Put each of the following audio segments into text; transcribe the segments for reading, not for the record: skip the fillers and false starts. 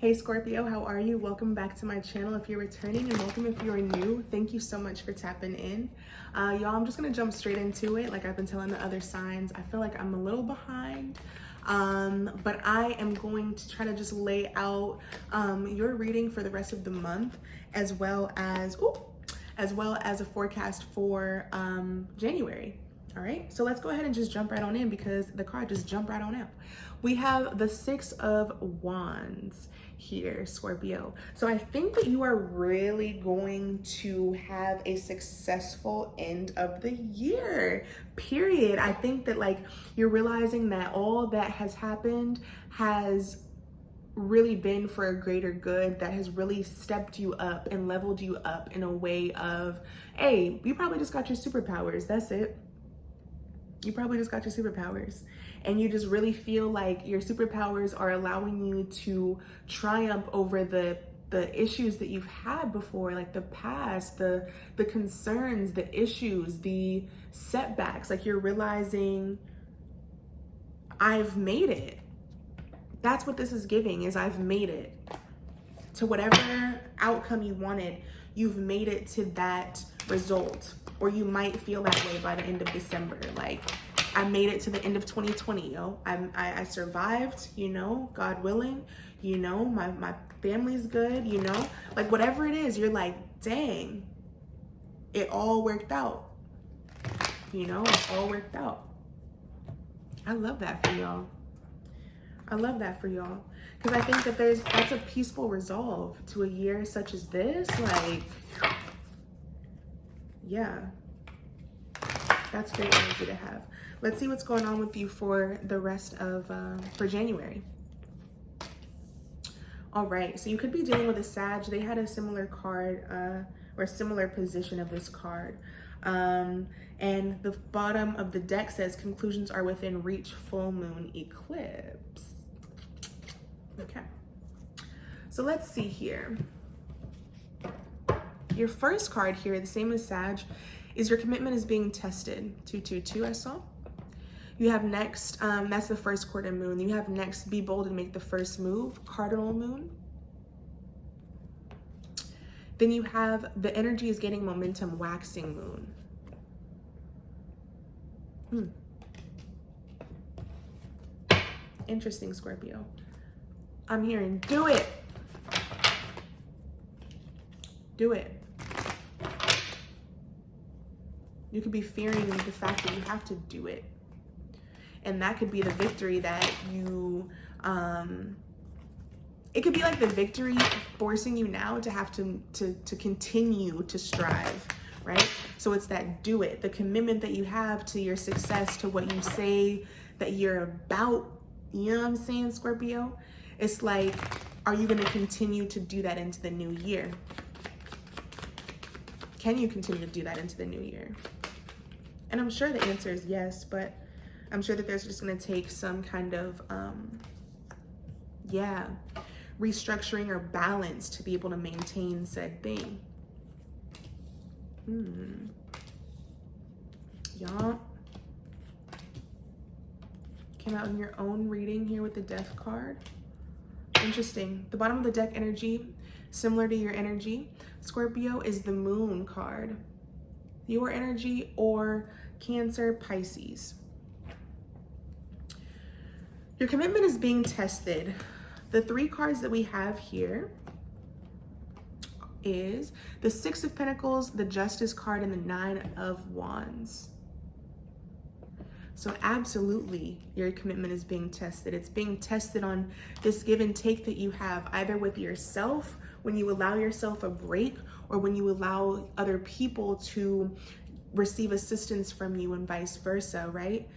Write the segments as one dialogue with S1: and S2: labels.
S1: Hey Scorpio, how are you? Welcome back to my channel if you're returning, and welcome if you're new. Thank you so much for tapping in. Y'all, I'm just gonna jump straight into it. Like I've been telling the other signs, I feel like I'm a little behind, but I am going to try to just lay out your reading for the rest of the month, as well as a forecast for January. All right, so let's go ahead and just jump right on in because the card just jumped right on out. We have the Six of Wands here, Scorpio. So I think that you are really going to have a successful end of the year, period. I think that like you're realizing that all that has happened has really been for a greater good, that has really stepped you up and leveled you up in a way of, hey, you probably just got your superpowers. That's it. You probably just got your superpowers, and you just really feel like your superpowers are allowing you to triumph over the issues that you've had before, like the past, the concerns, the issues, the setbacks. Like you're realizing, I've made it. That's what this is giving, is I've made it to whatever outcome you wanted. You've made it to that result. Or you might feel that way by the end of December. Like, I made it to the end of 2020, yo. I survived, you know, God willing, you know, my family's good, you know. Like, whatever it is, you're like, dang, it all worked out. You know, it all worked out. I love that for y'all. I love that for y'all. Because I think that that's a peaceful resolve to a year such as this. Like, yeah, that's great energy to have. Let's see what's going on with you for the rest of, for January. All right, so you could be dealing with a Sag. They had a similar card, or a similar position of this card. And the bottom of the deck says conclusions are within reach, full moon eclipse. Okay, so let's see here. Your first card here, the same as Sag, is your commitment is being tested. 222, I saw. You have next, that's the first quarter moon. You have next, be bold and make the first move, cardinal moon. Then you have the energy is gaining momentum, waxing moon. Interesting, Scorpio. I'm hearing do it. Do it. You could be fearing the fact that you have to do it. And that could be the victory that you, it could be like the victory forcing you now to have to continue to strive, right? So it's that do it, the commitment that you have to your success, to what you say that you're about. You know what I'm saying, Scorpio? It's like, are you going to continue to do that into the new year? Can you continue to do that into the new year? And I'm sure the answer is yes, but I'm sure that there's just going to take some kind of, restructuring or balance to be able to maintain said thing. Y'all came out in your own reading here with the Death card. Interesting. The bottom of the deck energy, similar to your energy, Scorpio, is the Moon card. Your energy, or Cancer, Pisces. Your commitment is being tested. The three cards that we have here is the Six of Pentacles, the Justice card, and the Nine of Wands. So absolutely, your commitment is being tested. It's being tested on this give and take that you have, either with yourself, when you allow yourself a break, or when you allow other people to receive assistance from you, and vice versa, right?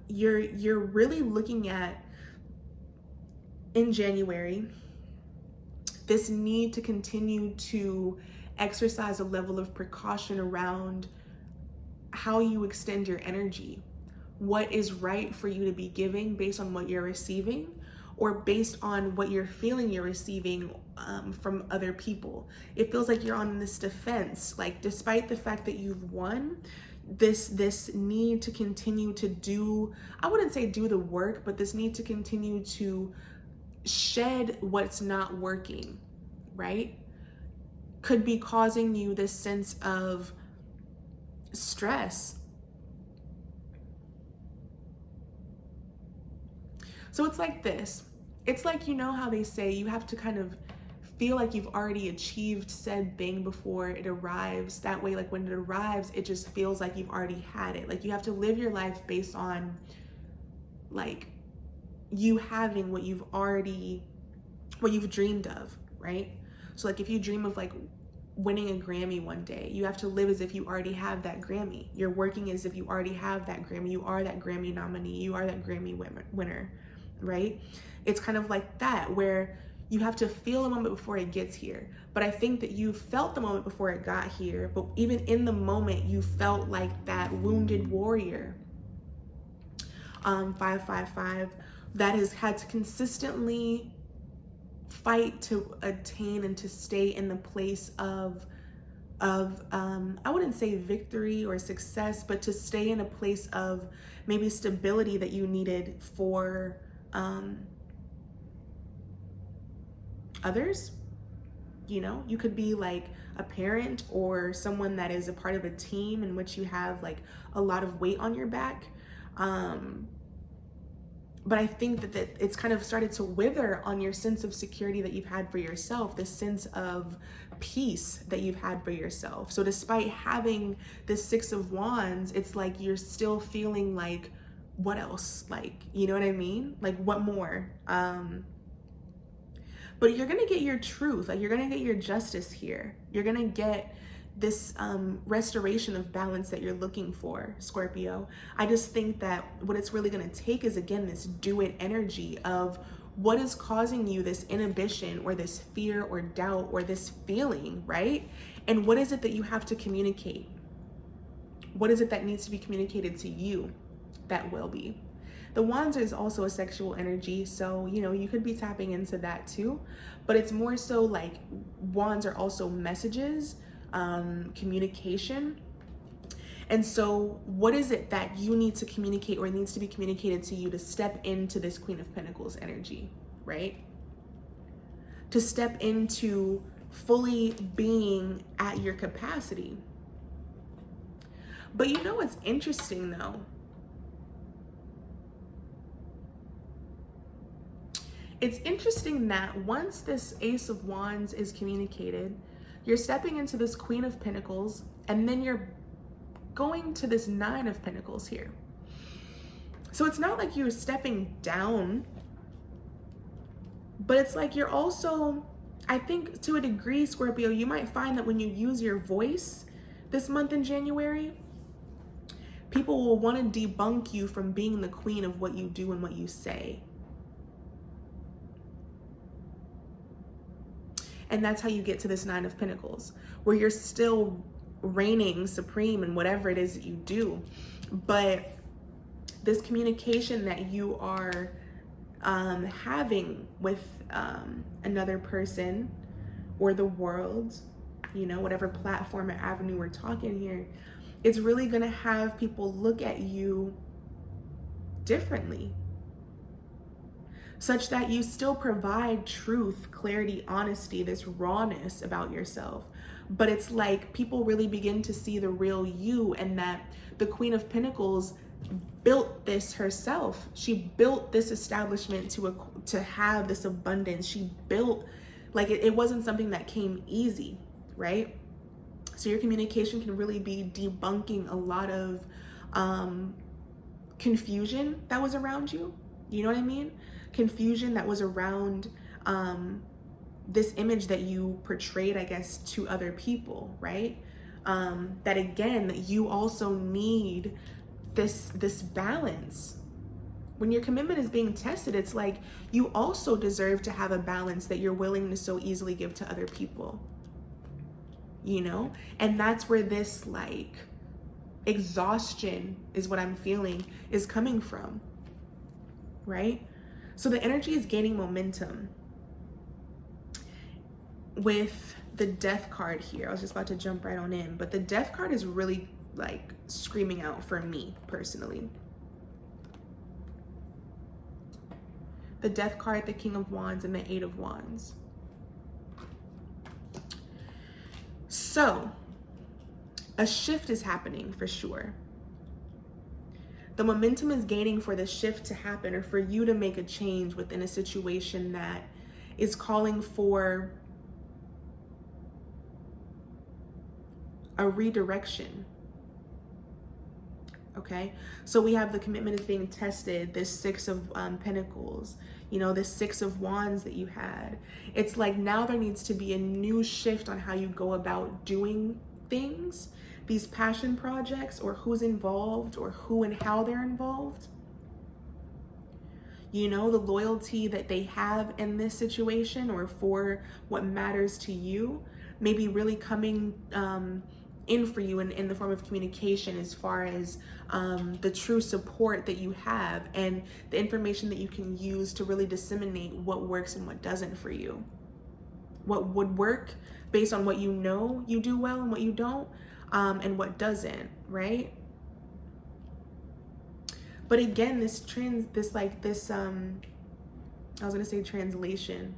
S1: You're really looking at, in January, this need to continue to exercise a level of precaution around how you extend your energy. What is right for you to be giving based on what you're receiving, or based on what you're feeling you're receiving from other people. It feels like you're on this defense, like despite the fact that you've won, this need to continue to do, I wouldn't say do the work, but this need to continue to shed what's not working, right? Could be causing you this sense of stress. So it's like this. It's like, you know how they say you have to kind of feel like you've already achieved said thing before it arrives. That way, like when it arrives, it just feels like you've already had it. Like you have to live your life based on like you having what you've dreamed of, right? So like if you dream of like winning a Grammy one day, you have to live as if you already have that Grammy. You're working as if you already have that Grammy. You are that Grammy nominee. You are that Grammy winner, right? It's kind of like that, where you have to feel a moment before it gets here. But I think that you felt the moment before it got here, but even in the moment, you felt like that wounded warrior, 555, that has had to consistently fight to attain and to stay in the place of I wouldn't say victory or success, but to stay in a place of maybe stability that you needed for others. You know, you could be like a parent or someone that is a part of a team in which you have like a lot of weight on your back. But I think that it's kind of started to wither on your sense of security that you've had for yourself, this sense of peace that you've had for yourself. So despite having this 6 of Wands, it's like you're still feeling like, what else? Like, you know what I mean? Like, what more? But you're gonna get your truth, like you're gonna get your justice here. You're gonna get this restoration of balance that you're looking for, Scorpio. I just think that what it's really gonna take is, again, this do it energy of what is causing you this inhibition or this fear or doubt or this feeling, right? And what is it that you have to communicate? What is it that needs to be communicated to you that will be? The Wands is also a sexual energy, so, you know, you could be tapping into that too, but it's more so like Wands are also messages, communication. And so what is it that you need to communicate or needs to be communicated to you to step into this Queen of Pentacles energy, right? To step into fully being at your capacity. But you know what's interesting though? It's interesting that once this Ace of Wands is communicated, you're stepping into this Queen of Pentacles, and then you're going to this 9 of Pentacles here. So it's not like you're stepping down, but it's like you're also, I think to a degree, Scorpio, you might find that when you use your voice this month in January, people will want to debunk you from being the queen of what you do and what you say. And that's how you get to this 9 of Pentacles, where you're still reigning supreme in whatever it is that you do. But this communication that you are having with another person or the world, you know, whatever platform or avenue we're talking here, it's really going to have people look at you differently, such that you still provide truth, clarity, honesty, this rawness about yourself. But it's like people really begin to see the real you, and that the Queen of Pentacles built this herself. She built this establishment to have this abundance. She built, like it wasn't something that came easy, right? So your communication can really be debunking a lot of confusion that was around you. You know what I mean? Confusion that was around this image that you portrayed, I guess, to other people, right? That again, that you also need this balance. When your commitment is being tested, it's like you also deserve to have a balance that you're willing to so easily give to other people, you know? And that's where this like exhaustion is what I'm feeling is coming from, right? So the energy is gaining momentum with the Death card here. I was just about to jump right on in, but the Death card is really like screaming out for me personally. the Death card, the King of Wands, and the Eight of Wands. So, a shift is happening for sure. The momentum is gaining for the shift to happen, or for you to make a change within a situation that is calling for a redirection. Okay, so we have the commitment is being tested, this Six of Pentacles, you know, this Six of Wands that you had. It's like now there needs to be a new shift on how you go about doing things, these passion projects, or who's involved, or who and how they're involved. You know, the loyalty that they have in this situation, or for what matters to you, maybe really coming in for you in the form of communication, as far as the true support that you have and the information that you can use to really disseminate what works and what doesn't for you. What would work based on what you know you do well and what you don't, and what doesn't, right? But again, I was gonna say translation.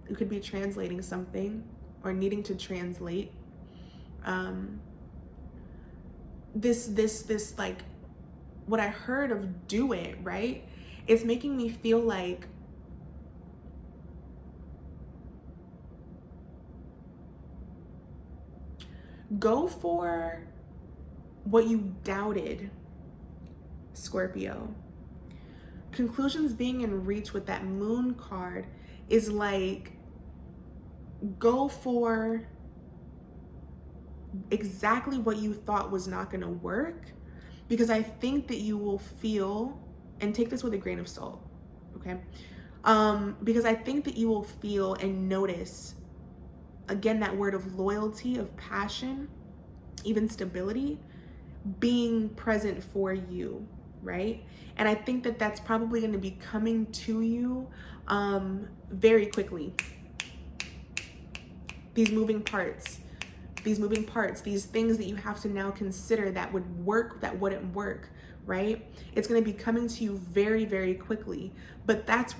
S1: You could be translating something or needing to translate. This like what I heard of do it, right? It's making me feel like go for what you doubted, Scorpio. Conclusions being in reach with that Moon card is like, go for exactly what you thought was not going to work, because I think that you will feel, and take this with a grain of salt, okay? Because I think that you will feel and notice, again, that word of loyalty, of passion, even stability being present for you, right? And I think that that's probably going to be coming to you very quickly. These moving parts, these things that you have to now consider that would work, that wouldn't work, right? It's going to be coming to you very, very quickly. But that's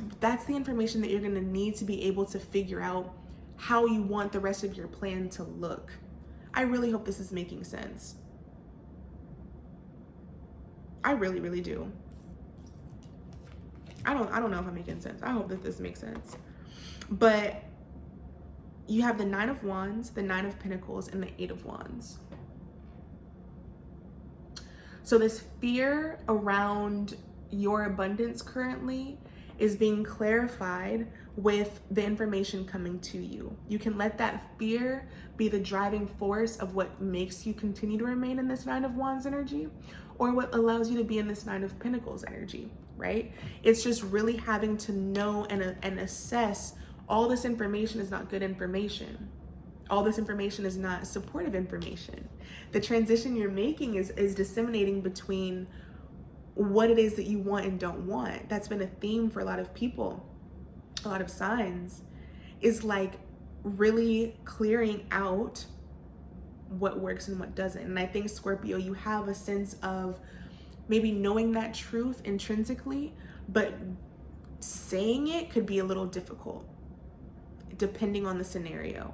S1: the information that you're going to need to be able to figure out how you want the rest of your plan to look. I really hope this is making sense. I really, really do. I don't know if I'm making sense. I hope that this makes sense. But you have the Nine of Wands, the Nine of Pentacles, and the Eight of Wands. So this fear around your abundance currently is being clarified with the information coming to you. You can let that fear be the driving force of what makes you continue to remain in this Nine of Wands energy, or what allows you to be in this Nine of Pentacles energy, right? It's just really having to know and assess all this information is not good information. All this information is not supportive information. The transition you're making is disseminating between what it is that you want and don't want. That's been a theme for a lot of people, a lot of signs, is like really clearing out what works and what doesn't. And I think, Scorpio, you have a sense of maybe knowing that truth intrinsically, but saying it could be a little difficult depending on the scenario,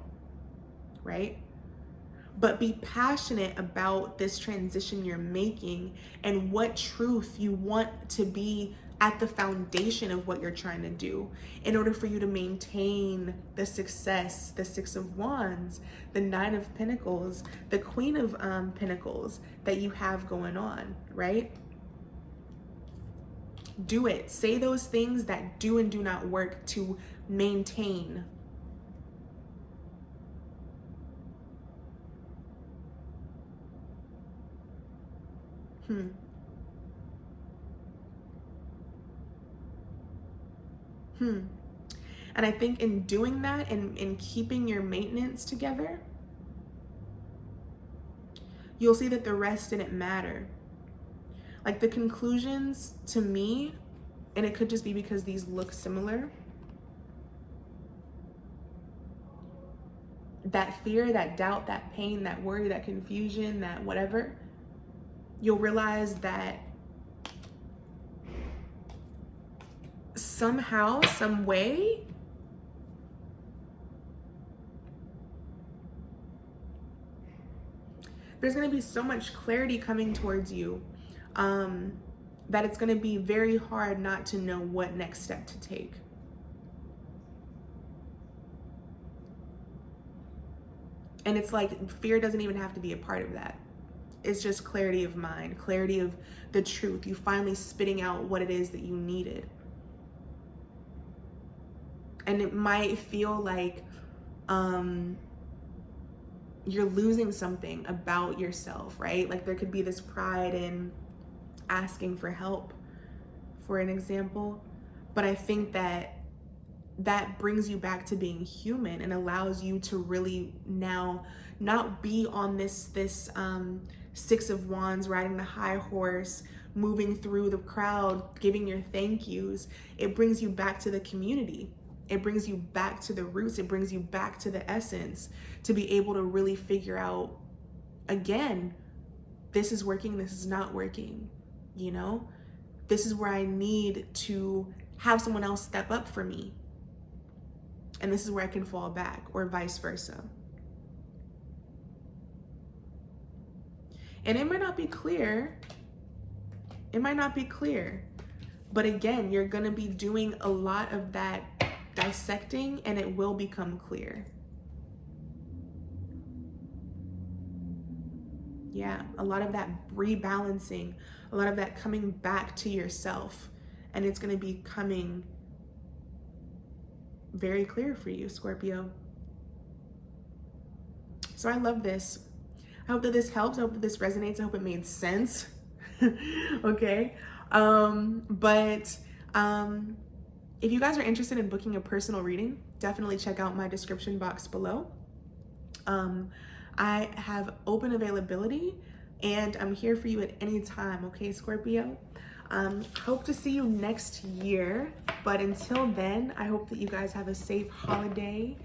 S1: right? But be passionate about this transition you're making and what truth you want to be at the foundation of what you're trying to do in order for you to maintain the success, the Six of Wands, the Nine of Pentacles, the Queen of Pentacles that you have going on, right? Do it. Say those things that do and do not work to maintain. And I think in doing that and in keeping your maintenance together, you'll see that the rest didn't matter. Like the conclusions to me, and it could just be because these look similar, that fear, that doubt, that pain, that worry, that confusion, that whatever, you'll realize that somehow, some way, there's going to be so much clarity coming towards you that it's going to be very hard not to know what next step to take. And it's like fear doesn't even have to be a part of that. It's just clarity of mind, clarity of the truth. You finally spitting out what it is that you needed. And it might feel like you're losing something about yourself, right? Like there could be this pride in asking for help, for an example. But I think that brings you back to being human and allows you to really now not be on this Six of Wands, riding the high horse, moving through the crowd, giving your thank yous. It brings you back to the community. It brings you back to the roots. It brings you back to the essence to be able to really figure out, again, this is working, this is not working, you know? This is where I need to have someone else step up for me. And this is where I can fall back, or vice versa. And it might not be clear. It might not be clear. But again, you're gonna be doing a lot of that dissecting and it will become clear. Yeah, a lot of that rebalancing, a lot of that coming back to yourself. And it's gonna be coming very clear for you, Scorpio. So I love this. I hope that this helps. I hope that this resonates. I hope it made sense. Okay. If you guys are interested in booking a personal reading, definitely check out my description box below. I have open availability and I'm here for you at any time. Okay, Scorpio? Hope to see you next year. But until then, I hope that you guys have a safe holiday,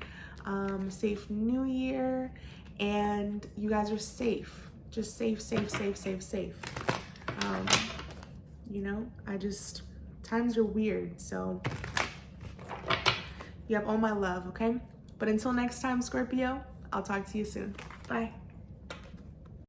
S1: safe new year, and you guys are safe. Just safe, safe, safe, safe, safe. You know, times are weird, so you have all my love, okay? But until next time, Scorpio, I'll talk to you soon. Bye.